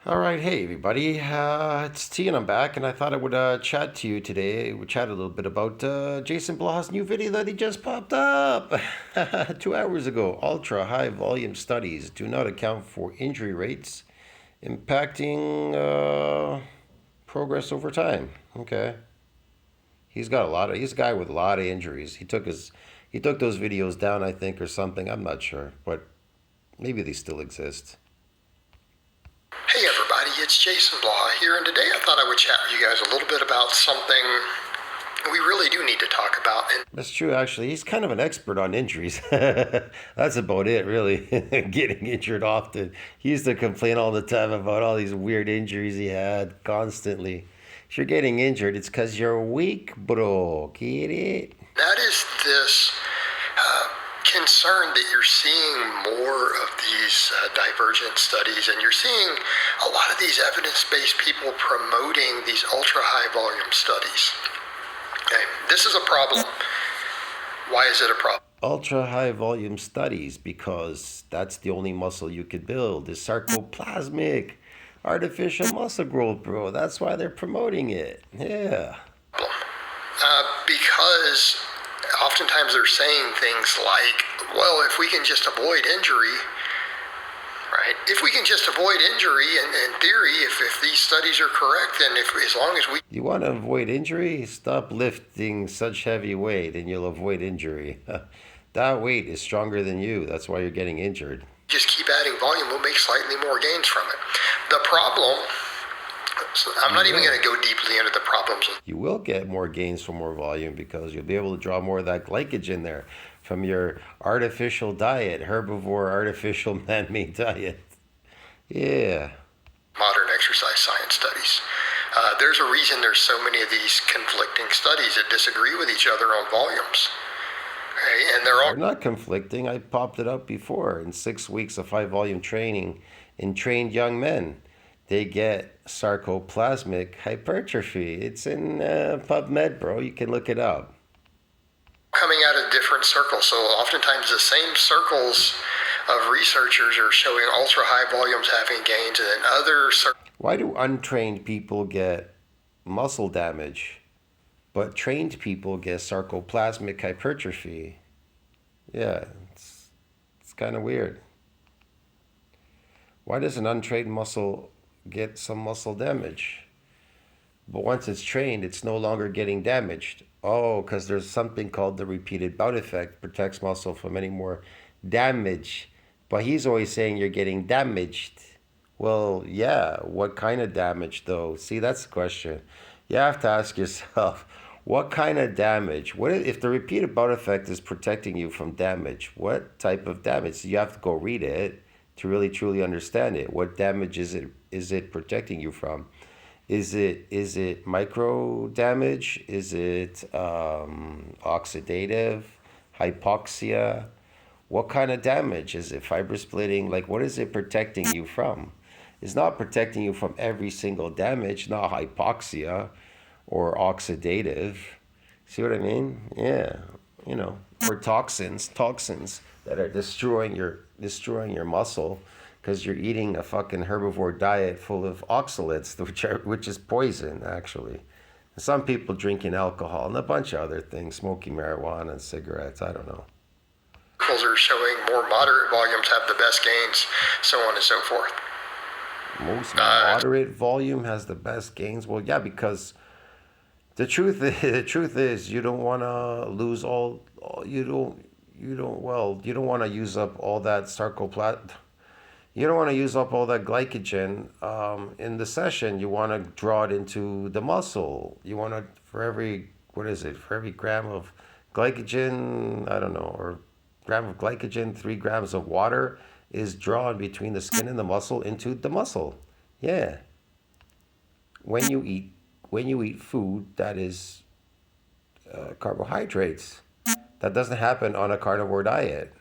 All right, hey everybody, it's T and I'm back, and I thought I would chat to you today. We chat a little bit about Jason Blaha's new video that he just popped up 2 hours ago. Ultra high volume studies do not account for injury rates impacting progress over time. Okay, he's a guy with a lot of injuries. He took those videos down, I think, or something. I'm not sure, but maybe they still exist. Hey everybody, it's Jason Blaha here, and today I thought I would chat with you guys a little bit about something we really do need to talk about. And That's true, actually. He's kind of an expert on injuries. That's about it, really. Getting injured often. He used to complain all the time about all these weird injuries he had constantly. If you're getting injured, it's because you're weak, bro. Get it? that is this concern that you're seeing more of these divergent studies, and you're seeing a lot of these evidence-based people promoting these ultra-high volume studies. Okay, this is a problem. Why is it a problem? Ultra high volume studies, because that's the only muscle you could build, is sarcoplasmic. Artificial muscle growth, bro. That's why they're promoting it. Yeah. Because oftentimes they're saying things like, well, if we can just avoid injury, right? If we can just avoid injury, and in theory, if these studies are correct, then as long as we You want to avoid injury? Stop lifting such heavy weight and you'll avoid injury. That weight is stronger than you. That's why you're getting injured. just keep adding volume, we'll make slightly more gains from it. The problem, I'm not even going to go deeply into the problems. You will get more gains from more volume because you'll be able to draw more of that glycogen there from your artificial diet, herbivore, artificial man made diet. Yeah. Modern exercise science studies. There's a reason there's so many of these conflicting studies that disagree with each other on volumes. Okay? And they're all They're not conflicting. I popped it up before. In 6 weeks of high volume training in trained young men, they get sarcoplasmic hypertrophy. It's in PubMed, bro. You can look it up. coming out of different circles. So oftentimes the same circles of researchers are showing ultra high volumes having gains, and then other Why do untrained people get muscle damage, but trained people get sarcoplasmic hypertrophy? Yeah, it's kind of weird. Why does an untrained muscle get some muscle damage? But once it's trained, it's no longer getting damaged. Oh, because there's something called the repeated bout effect, protects muscle from any more damage. But he's always saying you're getting damaged. Well, yeah, what kind of damage though? See, that's the question. You have to ask yourself, what kind of damage? What if the repeated bout effect is protecting you from damage? What type of damage? So you have to go read it to really truly understand it. What damage is it protecting you from? Is it micro damage? Is it oxidative, hypoxia? What kind of damage? Is it fiber splitting? Like, what is it protecting you from? It's not protecting you from every single damage, not hypoxia or oxidative. See what I mean? Yeah, or toxins that are destroying your muscle because you're eating a fucking herbivore diet full of oxalates, which is poison actually. Some people drinking alcohol and a bunch of other things, smoking marijuana and cigarettes. I don't know. are showing more moderate volumes have the best gains, so on and so forth. Most moderate volume has the best gains. Well, yeah, because the truth is you don't want to lose you don't want to use up all that you don't want to use up all that glycogen in the session. You want to draw it into the muscle. You want to, for every, what is it, for every gram of glycogen, I don't know, or gram of glycogen, 3 grams of water is drawn between the skin and the muscle into the muscle. Yeah. When you eat food that is carbohydrates, that doesn't happen on a carnivore diet.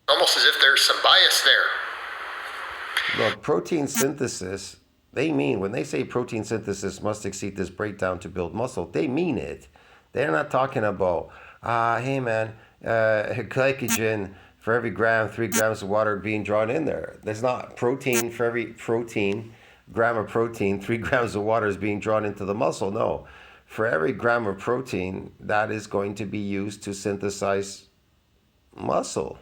Almost as if there's some bias there. Look, protein synthesis, when they say protein synthesis must exceed this breakdown to build muscle, they mean it. They're not talking about, hey man, glycogen for every gram, 3 grams of water being drawn in there. There's not protein for every protein. gram of protein, 3 grams of water is being drawn into the muscle. No. For every gram of protein, that is going to be used to synthesize muscle,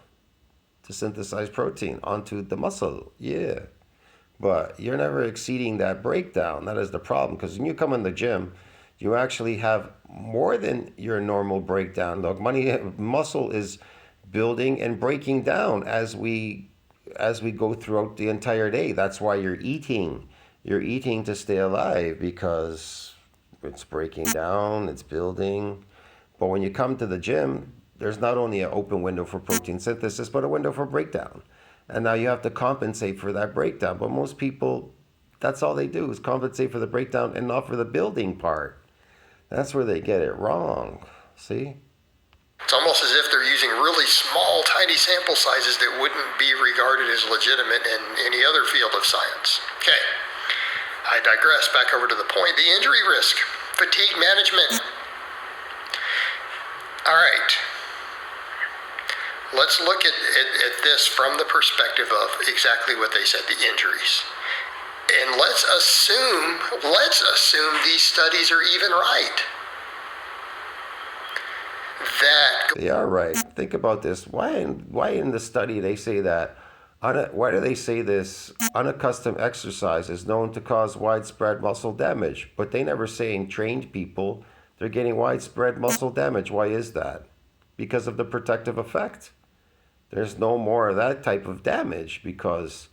to synthesize protein onto the muscle. Yeah. But you're never exceeding that breakdown. That is the problem. Because when you come in the gym, you actually have more than your normal breakdown. Look, muscle is building and breaking down as we go throughout the entire day. That's why you're eating. You're eating to stay alive because it's breaking down, it's building. But when you come to the gym, there's not only an open window for protein synthesis, but a window for breakdown. And now you have to compensate for that breakdown. But most people, that's all they do is compensate for the breakdown and not for the building part. That's where they get it wrong. See? It's almost as if they're using really small, tiny sample sizes that wouldn't be regarded as legitimate in any other field of science. Okay, I digress. Back over to the point. The injury risk, fatigue management. All right. Let's look at this from the perspective of exactly what they said, the injuries. And let's assume these studies are even right. They are right. Think about this. Why in the study they say that? Why do they say this? Unaccustomed exercise is known to cause widespread muscle damage, but they never say in trained people they're getting widespread muscle damage. Why is that? Because of the protective effect. There's no more of that type of damage because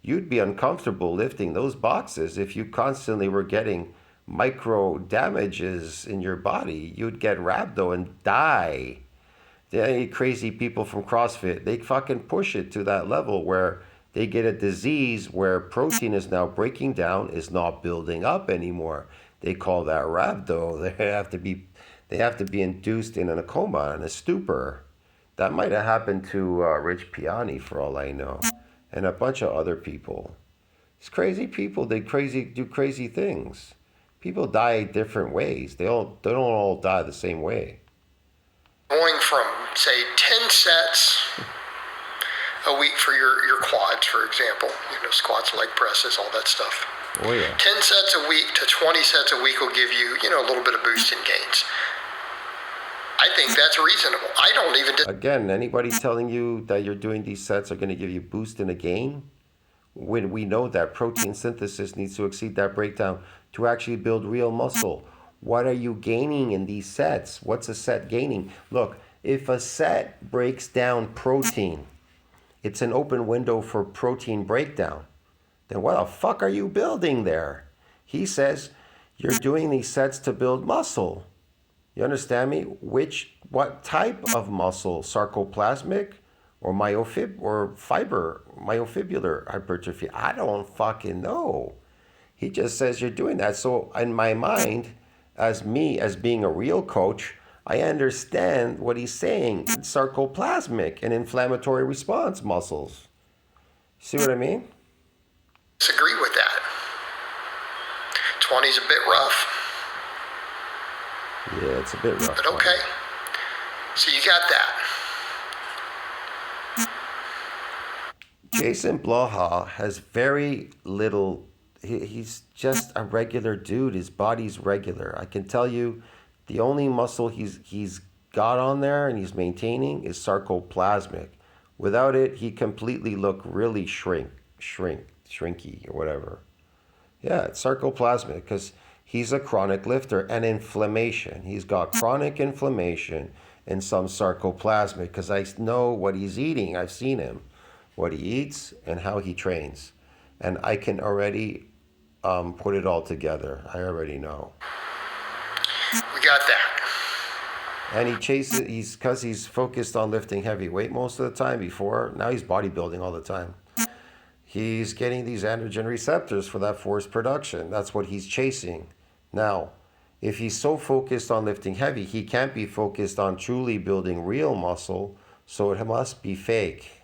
you'd be uncomfortable lifting those boxes if you constantly were getting micro damages in your body. You'd get rhabdo and die. The crazy people from CrossFit, they fucking push it to that level where they get a disease where protein is now breaking down, is not building up anymore. They call that rhabdo. They have to be induced in a coma, in a stupor. That might have happened to Rich Piani, for all I know, and a bunch of other people. It's crazy people. They do crazy things. People die different ways. They don't all die the same way. Going from, say, 10 sets a week for your quads, for example, squats, leg presses, all that stuff. Oh, yeah. 10 sets a week to 20 sets a week will give you, a little bit of boost in gains. I think that's reasonable. I don't even... Again, anybody telling you that you're doing these sets are going to give you boost in a gain, when we know that protein synthesis needs to exceed that breakdown to actually build real muscle. What are you gaining in these sets? What's a set gaining? Look, if a set breaks down protein, it's an open window for protein breakdown. Then what the fuck are you building there? He says you're doing these sets to build muscle. You understand me? What type of muscle? Sarcoplasmic or myofibular hypertrophy? I don't fucking know. He just says you're doing that. So in my mind, as being a real coach, I understand what he's saying. It's sarcoplasmic and inflammatory response muscles. See what I mean? Disagree with that. 20's a bit rough. Yeah, it's a bit rough. But okay. So you got that. Jason Blaha has very little. He's just a regular dude. His body's regular. I can tell you, the only muscle he's got on there and he's maintaining is sarcoplasmic. Without it, he completely look really shrinky or whatever. Yeah, it's sarcoplasmic because he's a chronic lifter and inflammation. He's got chronic inflammation and some sarcoplasmic because I know what he's eating. I've seen him, what he eats and how he trains. And I can already put it all together. I already know. We got that. And because he's focused on lifting heavy weight most of the time before. Now he's bodybuilding all the time. He's getting these androgen receptors for that force production. That's what he's chasing. Now, if he's so focused on lifting heavy, he can't be focused on truly building real muscle, so it must be fake.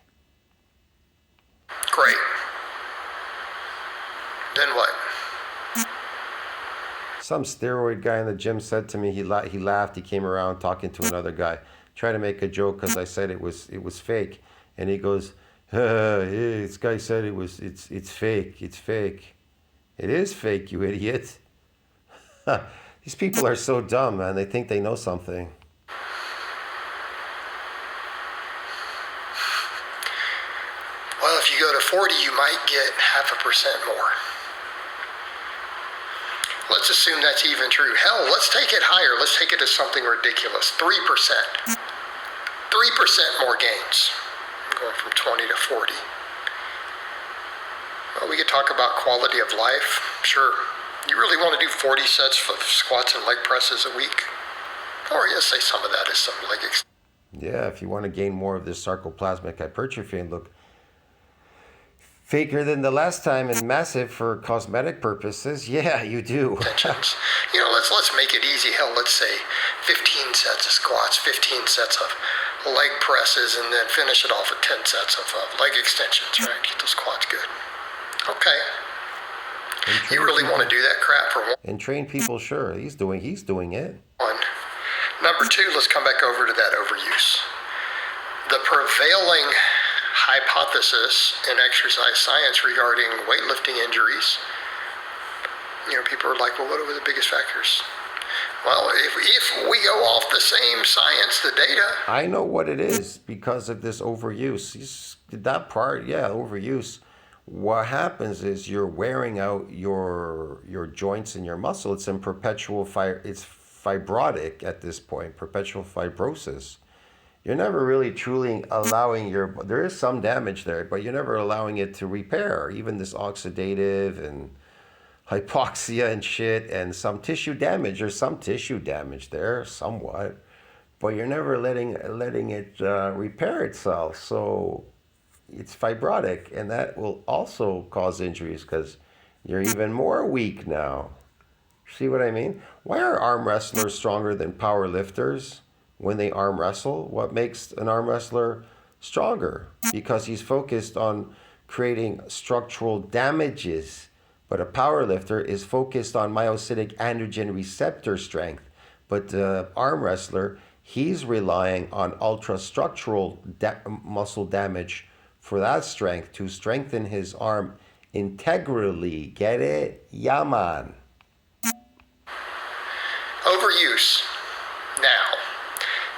Great. Then what? Some steroid guy in the gym said to me, he laughed, he came around talking to another guy, trying to make a joke because I said it was fake. And he goes, hey, this guy said it's fake. It is fake, you idiot. These people are so dumb, man. They think they know something. Well, if you go to 40, you might get 0.5% more. Let's assume that's even true. Hell, let's take it higher. Let's take it to something ridiculous. 3%. 3% more gains. Going from 20 to 40. Well, we could talk about quality of life. Sure. You really want to do 40 sets of squats and leg presses a week? Or yes, say some of that is some leg extension. Yeah, if you want to gain more of this sarcoplasmic hypertrophy and look faker than the last time and massive for cosmetic purposes, yeah, you do. You know, let's make it easy. Hell, let's say 15 sets of squats, 15 sets of leg presses, and then finish it off with 10 sets of leg extensions, right? Get those quads good. Okay. You really want to do that crap for one? And train people, sure. He's doing it. Number two, let's come back over to that overuse. The prevailing hypothesis in exercise science regarding weightlifting injuries, you know, people are like, well, what are the biggest factors? Well, if we go off the same science, the data. I know what it is because of this overuse. That part, yeah, overuse. What happens is you're wearing out your joints and your muscle. It's in perpetual it's fibrotic at this point, perpetual fibrosis. You're never really truly allowing there is some damage there, but you're never allowing it to repair. Even this oxidative and hypoxia and shit and some tissue damage. There's some tissue damage there, somewhat, but you're never letting it repair itself. So it's fibrotic, and that will also cause injuries because you're even more weak now. See what I mean? Why are arm wrestlers stronger than power lifters when they arm wrestle? What makes an arm wrestler stronger? Because he's focused on creating structural damages. But a power lifter is focused on myocytic androgen receptor strength. But the arm wrestler, he's relying on ultrastructural muscle damage for that strength to strengthen his arm integrally. Get it? Yeah, man. Overuse. Now,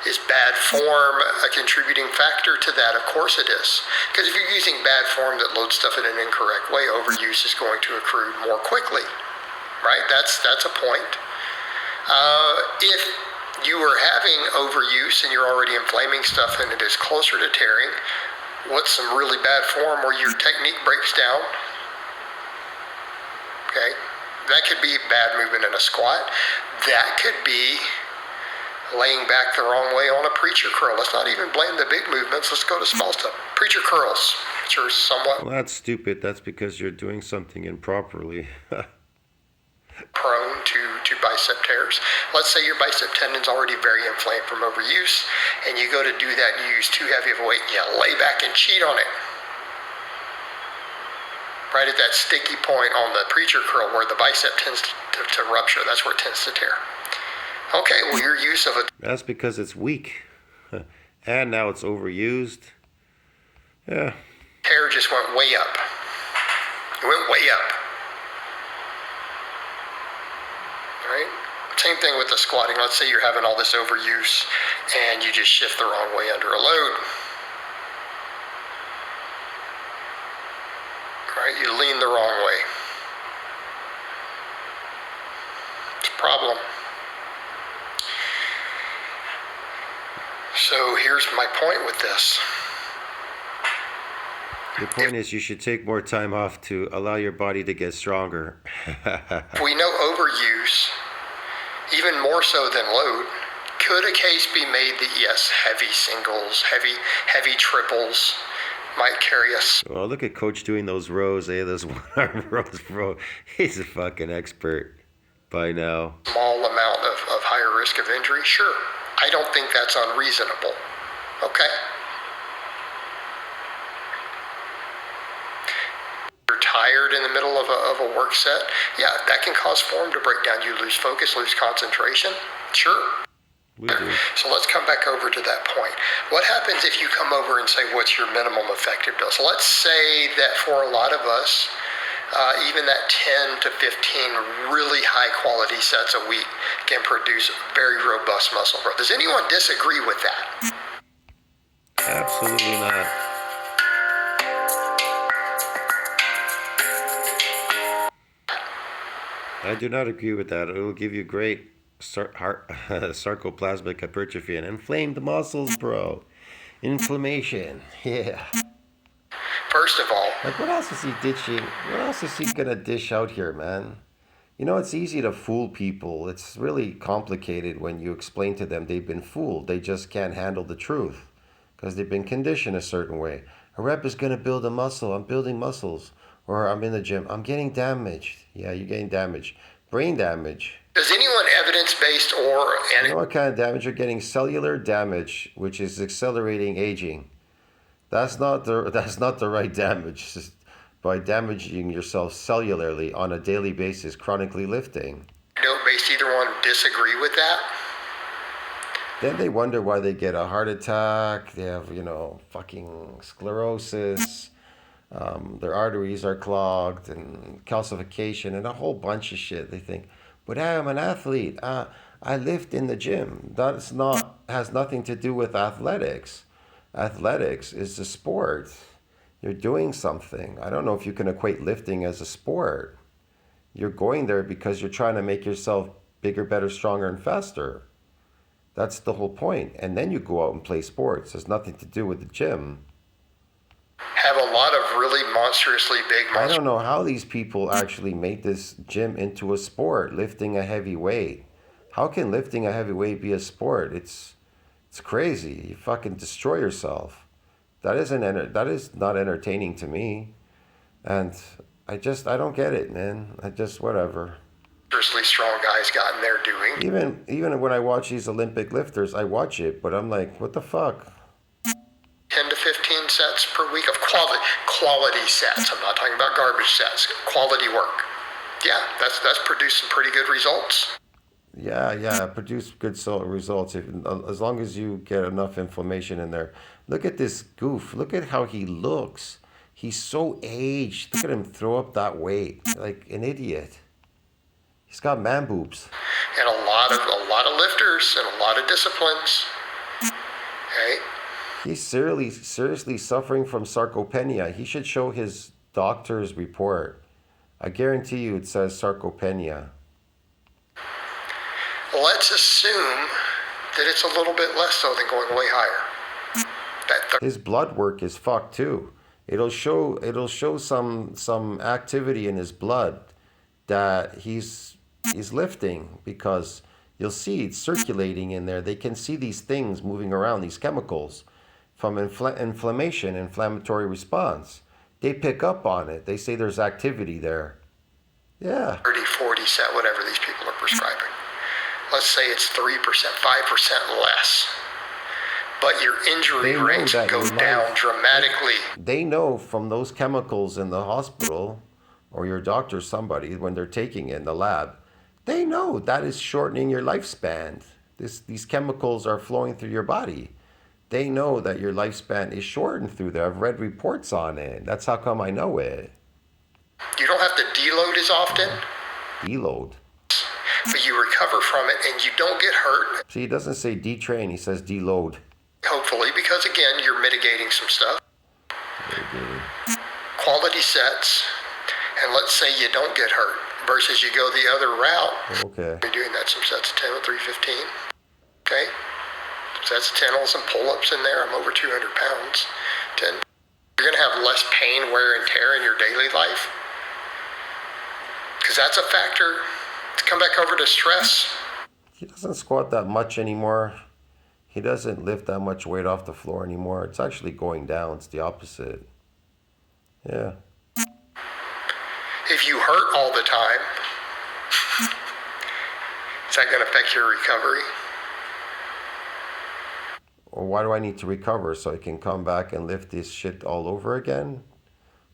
is bad form a contributing factor to that? Of course it is. Because if you're using bad form that loads stuff in an incorrect way, overuse is going to accrue more quickly. Right? That's a point. If you are having overuse and you're already inflaming stuff and it is closer to tearing, what's some really bad form where your technique breaks down? Okay? That could be bad movement in a squat. That could be laying back the wrong way on a preacher curl. Let's not even blame the big movements. Let's go to small stuff. Preacher curls, which are somewhat... Well, that's stupid. That's because you're doing something improperly. prone to bicep tears. Let's say your bicep tendon's already very inflamed from overuse, and you go to do that and you use too heavy of a weight, and you lay back and cheat on it. Right at that sticky point on the preacher curl where the bicep tends to rupture. That's where it tends to tear. Okay, well, your use of it... That's because it's weak. And now it's overused. Yeah. Tear just went way up. It went way up. Right? Same thing with the squatting. Let's say you're having all this overuse and you just shift the wrong way under a load. Right? You lean the wrong way. It's a problem. So here's my point with this. The point is you should take more time off to allow your body to get stronger. We know overuse, even more so than load, could a case be made that yes, heavy singles, heavy triples might carry us. Well, look at Coach doing those rows, those one-arm rows, bro. He's a fucking expert by now. Small amount of higher risk of injury, sure. I don't think that's unreasonable. Okay. Tired in the middle of a work set, yeah, that can cause form to break down. You lose focus, lose concentration. Sure. We do. So let's come back over to that point. What happens if you come over and say, what's your minimum effective dose? Let's say that for a lot of us, even that 10 to 15 really high quality sets a week can produce very robust muscle growth. Does anyone disagree with that? Absolutely not. I do not agree with that. It will give you great sarcoplasmic hypertrophy and inflamed muscles, bro. Inflammation. Yeah. First of all, Like, what else is he ditching? What else is he gonna dish out here, man? You know, it's easy to fool people. It's really complicated when you explain to them they've been fooled. They just can't handle the truth because they've been conditioned a certain way. A rep is gonna build a muscle. I'm building muscles. Or I'm in the gym. I'm getting damaged. Yeah, you're getting damaged. Brain damage. does anyone evidence-based or You know what kind of damage you're getting? Cellular damage, which is accelerating aging. That's not the right damage. It's just by damaging yourself cellularly on a daily basis, chronically lifting. anecdote-based, either one disagree with that? Then they wonder why they get a heart attack. They have, fucking sclerosis. Their arteries are clogged and calcification and a whole bunch of shit. They think, but I'm an athlete. I lift in the gym. Has nothing to do with athletics. Athletics is a sport. You're doing something. I don't know if you can equate lifting as a sport. You're going there because you're trying to make yourself bigger, better, stronger, and faster. That's the whole point. And then you go out and play sports. There's nothing to do with the gym. Have a lot of really monstrously big I don't know how these people actually made this gym into a sport, lifting a heavy weight. How can lifting a heavy weight be a sport? It's crazy. You fucking destroy yourself. That is not entertaining to me. And I don't get it, man. Whatever. monstrously strong guys got in there doing. Even when I watch these Olympic lifters, I watch it, but I'm like, what the fuck? 10 to 15 sets per week of quality sets. I'm not talking about garbage sets. Quality work. Yeah, that's produced some pretty good results. Yeah, produce good results as long as you get enough inflammation in there. Look at this goof. Look at how he looks. He's so aged. Look at him throw up that weight like an idiot. He's got man boobs. And a lot of lifters and a lot of disciplines. Okay. He's seriously suffering from sarcopenia. He should show his doctor's report. I guarantee you it says sarcopenia. Let's assume that it's a little bit less so than going way higher. His blood work is fucked too. It'll show some activity in his blood that he's lifting, because you'll see it's circulating in there. They can see these things moving around, these chemicals from inflammation, inflammatory response. They pick up on it. They say there's activity there. Yeah. 30, 40 set, whatever these people are prescribing. Let's say it's 3%, 5% less. But your injury rates go down dramatically. They know from those chemicals in the hospital, or your doctor, somebody, when they're taking it in the lab, they know that is shortening your lifespan. These chemicals are flowing through your body. They know that your lifespan is shortened through there. I've read reports on it. That's how come I know it. You don't have to deload as often. Deload. But you recover from it and you don't get hurt. See, he doesn't say detrain, he says deload. Hopefully, because again, you're mitigating some stuff. Quality sets, and let's say you don't get hurt, versus you go the other route. Okay. You're doing that, some sets of 10 with 315. Okay? Sets of 10 with some pull-ups in there. I'm over 200 pounds. 10. You're going to have less pain, wear, and tear in your daily life. Because that's a factor. To come back over to stress. He doesn't squat that much anymore. He doesn't lift that much weight off the floor anymore. It's actually going down. It's the opposite. Yeah. If you hurt all the time, is that going to affect your recovery? Or why do I need to recover? So I can come back and lift this shit all over again?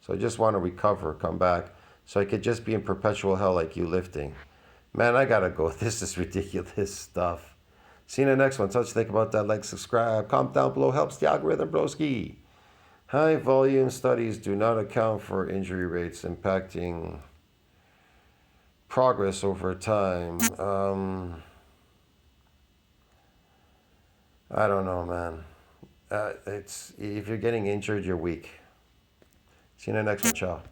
So I just want to recover, come back, so I could just be in perpetual hell like you lifting. Man, I gotta go. This is ridiculous stuff. See you in the next one. So what you think about that? Like, subscribe, comment down below. Helps the algorithm, broski. High volume studies do not account for injury rates impacting progress over time. I don't know, man. It's if you're getting injured, you're weak. See you in the next one, ciao.